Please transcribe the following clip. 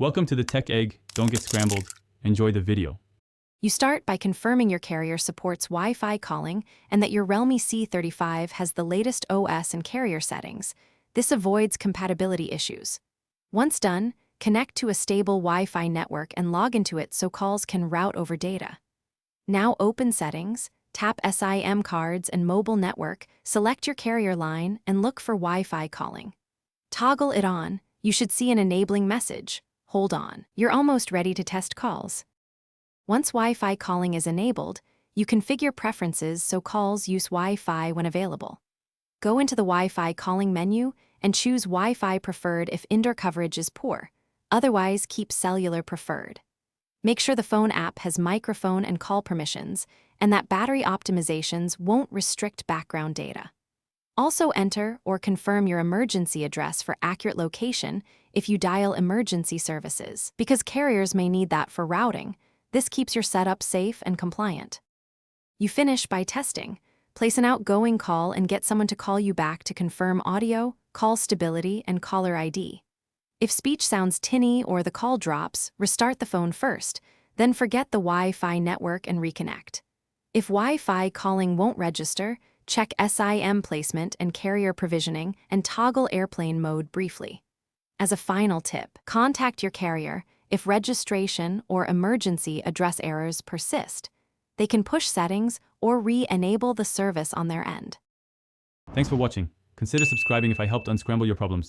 Welcome to the Tech Egg. Don't get scrambled. Enjoy the video. You start by confirming your carrier supports Wi-Fi calling and that your Realme C35 has the latest OS and carrier settings. This avoids compatibility issues. Once done, connect to a stable Wi-Fi network and log into it so calls can route over data. Now open Settings, tap SIM cards and mobile network, select your carrier line and look for Wi-Fi calling. Toggle it on. You should see an enabling message. Hold on. You're almost ready to test calls. Once Wi-Fi calling is enabled, you configure preferences so calls use Wi-Fi when available. Go into the Wi-Fi calling menu and choose Wi-Fi preferred if indoor coverage is poor. Otherwise, keep cellular preferred. Make sure the phone app has microphone and call permissions and that battery optimizations won't restrict background data. Also enter or confirm your emergency address for accurate location if you dial emergency services, because carriers may need that for routing. This keeps your setup safe and compliant. You finish by testing. Place an outgoing call and get someone to call you back to confirm audio, call stability, and caller ID. If speech sounds tinny or the call drops, restart the phone first, then forget the Wi-Fi network and reconnect. If Wi-Fi calling won't register, check SIM placement and carrier provisioning and toggle airplane mode briefly. As a final tip, contact your carrier if registration or emergency address errors persist. They can push settings or re-enable the service on their end. Thanks for watching. Consider subscribing if I helped unscramble your problems.